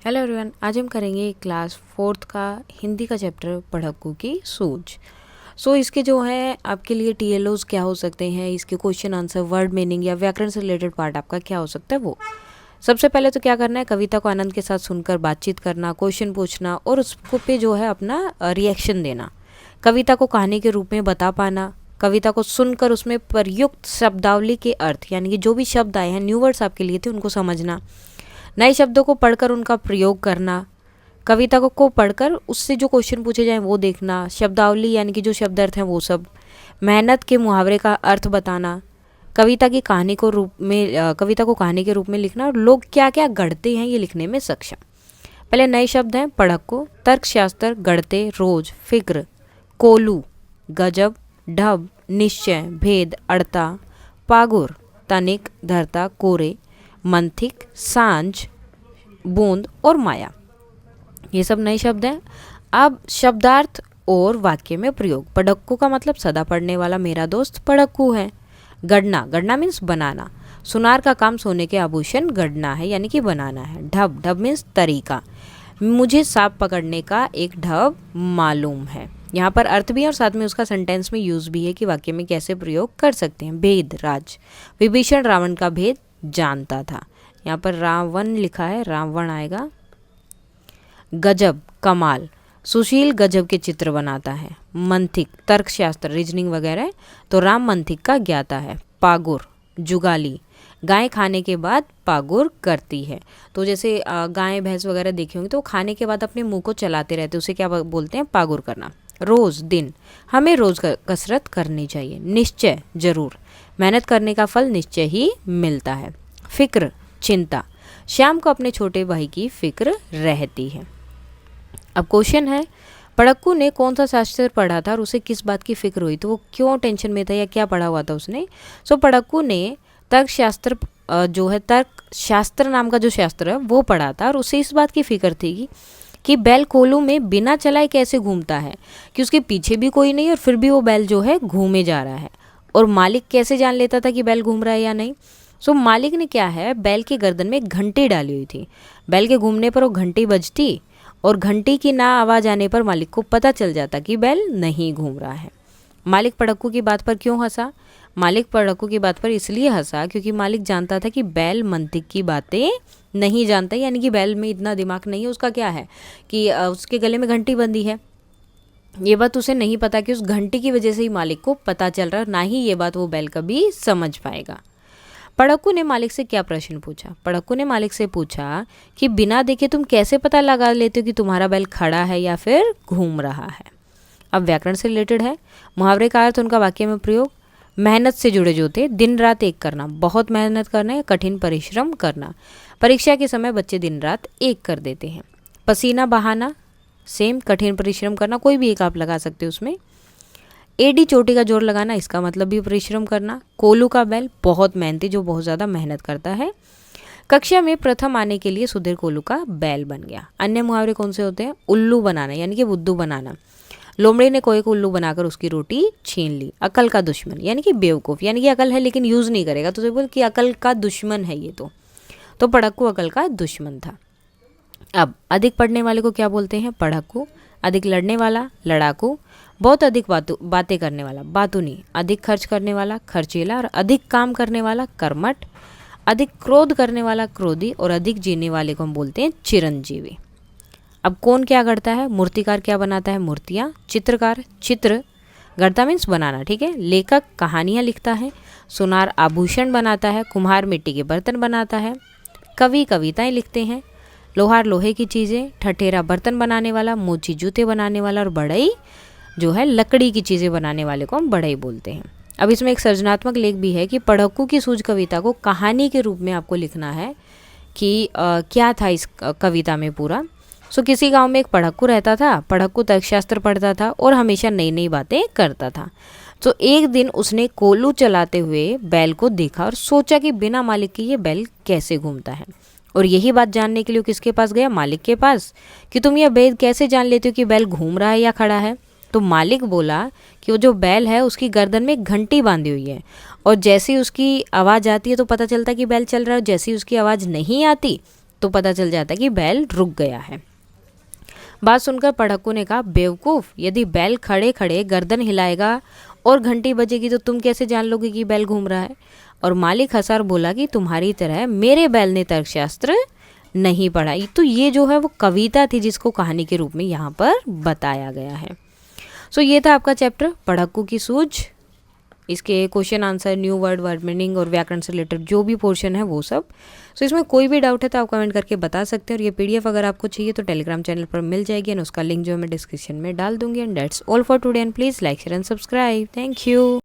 Hello everyone, आज हम करेंगे क्लास 4th का हिंदी का चैप्टर पढ़क्कू की सूझ। इसके जो है आपके लिए टीएलओज क्या हो सकते हैं, इसके क्वेश्चन आंसर, वर्ड मीनिंग या व्याकरण से रिलेटेड पार्ट आपका क्या हो सकता है वो। सबसे पहले तो क्या करना है, कविता को आनंद के साथ सुनकर बातचीत करना, क्वेश्चन पूछना और उसको पे जो है अपना रिएक्शन देना। कविता को कहानी के रूप में बता पाना, कविता को सुनकर उसमें प्रयुक्त शब्दावली के अर्थ यानी कि जो भी शब्द आए हैं, न्यू वर्ड्स आपके लिए थे, उनको समझना, नए शब्दों को पढ़कर उनका प्रयोग करना, कविता को पढ़कर उससे जो क्वेश्चन पूछे जाएं वो देखना, शब्दावली यानी कि जो शब्द अर्थ हैं वो सब, मेहनत के मुहावरे का अर्थ बताना, कविता की कहानी को कविता को कहानी के रूप में लिखना और लोग क्या क्या गढ़ते हैं ये लिखने में सक्षम। पहले नए शब्द हैं पढ़क्कू, तर्कशास्त्र, गढ़ते, रोज, फिक्र, कोलू, गजब, ढब, निश्चय, भेद, अड़ता, पागुर, तनिक, धरता, कोरे, मंथिक, सांझ, बूंद और माया। ये सब नए शब्द हैं। अब शब्दार्थ और वाक्य में प्रयोग। पढ़क्कू का मतलब सदा पढ़ने वाला मेरा दोस्त पढ़क्कू है। गढ़ना, गढ़ना मीन्स बनाना। सुनार का काम सोने के आभूषण गढ़ना है यानी कि बनाना है। ढब, ढब मीन्स तरीका। मुझे सांप पकड़ने का एक ढब मालूम है। यहाँ पर अर्थ भी है और साथ में उसका सेंटेंस में यूज भी है कि वाक्य में कैसे प्रयोग कर सकते हैं। भेद, राज, विभीषण रावण का भेद जानता था। यहाँ पर रावण लिखा है, रावण आएगा। गजब, कमाल, सुशील गजब के चित्र बनाता है। मंथिक, तर्कशास्त्र, रीजनिंग वगैरह, तो राम मंथिक का ज्ञाता है। पागुर, जुगाली, गाय खाने के बाद पागुर करती है। तो जैसे गाय भैंस वगैरह देखे होंगे तो खाने के बाद अपने मुंह को चलाते रहते, उसे क्या बोलते हैं, पागुर करना। रोज, दिन, हमें रोज कसरत करनी चाहिए। निश्चय, जरूर, मेहनत करने का फल निश्चय ही मिलता है। फिक्र, चिंता, श्याम को अपने छोटे भाई की फिक्र रहती है। अब क्वेश्चन है, पढ़क्कू ने कौन सा शास्त्र पढ़ा था और उसे किस बात की फिक्र हुई, तो वो क्यों टेंशन में था या क्या पढ़ा हुआ था उसने। पढ़क्कू ने तर्कशास्त्र जो है, तर्कशास्त्र नाम का जो शास्त्र है वो पढ़ा था और उसे इस बात की फिक्र थी कि बैल कोलू में बिना चलाए कैसे घूमता है, कि उसके पीछे भी कोई नहीं और फिर भी वो बैल जो है घूमे जा रहा है, और मालिक कैसे जान लेता था कि बैल घूम रहा है या नहीं। मालिक ने क्या है, बैल के गर्दन में घंटी डाली हुई थी। बैल के घूमने पर वो घंटी बजती और घंटी की ना आवाज़ आने पर मालिक को पता चल जाता कि बैल नहीं घूम रहा है। मालिक पढ़क्कू की बात पर क्यों हंसा? मालिक पढ़क्कू की बात पर इसलिए हंसा क्योंकि मालिक जानता था कि बैल मंतिक की बातें नहीं जानता, यानी कि बैल में इतना दिमाग नहीं है। उसका क्या है कि उसके गले में घंटी बंधी है, ये बात उसे नहीं पता कि उस घंटी की वजह से ही मालिक को पता चल रहा है, ना ही ये बात वो बैल कभी समझ पाएगा। पढ़क्कू ने मालिक से क्या प्रश्न पूछा? पढ़क्कू ने मालिक से पूछा कि बिना देखे तुम कैसे पता लगा लेते हो कि तुम्हारा बैल खड़ा है या फिर घूम रहा है। अब व्याकरण से रिलेटेड है। मुहावरे का अर्थ, उनका वाक्य में प्रयोग। मेहनत से जुड़े जो थे, दिन रात एक करना, बहुत मेहनत करना या कठिन परिश्रम करना। परीक्षा के समय बच्चे दिन रात एक कर देते हैं। पसीना बहाना, सेम, कठिन परिश्रम करना, कोई भी एक आप लगा सकते हो उसमें। एडी, चोटी का जोर लगाना, इसका मतलब भी परिश्रम करना। कोलू का बैल, बहुत मेहनती, जो बहुत ज़्यादा मेहनत करता है। कक्षा में प्रथम आने के लिए सुधीर कोलू का बैल बन गया। अन्य मुहावरे कौन से होते हैं? उल्लू बनाना यानी कि बुद्धू बनाना। लोमड़ी ने कोए को उल्लू बनाकर उसकी रोटी छीन ली। अकल का दुश्मन यानी कि बेवकूफ़, यानी कि अकल है लेकिन यूज़ नहीं करेगा, तो बोल कि अकल का दुश्मन है ये। तो पढ़क्कू अकल का दुश्मन था। अब अधिक पढ़ने वाले को क्या बोलते हैं? पढ़क्कू। अधिक लड़ने वाला, लड़ाकू। बहुत अधिक बातें करने वाला, बातूनी। अधिक खर्च करने वाला, खर्चीला। और अधिक काम करने वाला, कर्मठ। अधिक क्रोध करने वाला, क्रोधी। और अधिक जीने वाले को हम बोलते हैं चिरंजीवी। अब कौन क्या गढ़ता है? मूर्तिकार क्या बनाता है? मूर्तियाँ। चित्रकार, चित्र गढ़ता मीन्स बनाना, ठीक है। लेखक कहानियाँ लिखता है। सुनार आभूषण बनाता है। कुम्हार मिट्टी के बर्तन बनाता है। कवि कविताएं लिखते हैं। लोहार लोहे की चीज़ें। ठठेरा बर्तन बनाने वाला। मोची जूते बनाने वाला। और बढ़ई जो है लकड़ी की चीज़ें बनाने वाले को हम बढ़ई बोलते हैं। अब इसमें एक सृजनात्मक लेख भी है कि पढ़क्कू की सूझ कविता को कहानी के रूप में आपको लिखना है कि क्या था इस कविता में पूरा। किसी गांव में एक पढ़क्कू रहता था। पढ़क्कू तर्कशास्त्र पढ़ता था और हमेशा नई नई बातें करता था। एक दिन उसने कोलू चलाते हुए बैल को देखा और सोचा कि बिना मालिक के ये बैल कैसे घूमता है। और यही बात जानने के लिए किसके पास गया? मालिक के पास, कि तुम यह भेद कैसे जान लेते हो कि बैल घूम रहा है या खड़ा है। तो मालिक बोला कि वो जो बैल है उसकी गर्दन में एक घंटी बांधी हुई है, और जैसे ही उसकी आवाज़ आती है तो पता चलता है कि बैल चल रहा है, जैसे ही उसकी आवाज़ नहीं आती तो पता चल जाता है कि बैल रुक गया है। बात सुनकर पढ़क्कू ने कहा, बेवकूफ़, यदि बैल खड़े खड़े गर्दन हिलाएगा और घंटी बजेगी तो तुम कैसे जान लोगे कि बैल घूम रहा है। और मालिक हंसा और बोला कि तुम्हारी तरह मेरे बैल ने तर्कशास्त्र नहीं पढ़ा। तो ये जो है वो कविता थी जिसको कहानी के रूप में यहाँ पर बताया गया है। सो ये था आपका चैप्टर पढ़क्कू की सूझ। इसके question answer, new word, word meaning और व्याकरण से रिलेटेड जो भी पोर्शन है वो सब। सो इसमें कोई भी डाउट है तो आप कमेंट करके बता सकते हैं। और ये पीडीएफ अगर आपको चाहिए तो टेलीग्राम चैनल पर मिल जाएगी एंड उसका लिंक जो है मैं डिस्क्रिप्शन में डाल दूंगी। And that's all for today and please like share and subscribe. Thank you.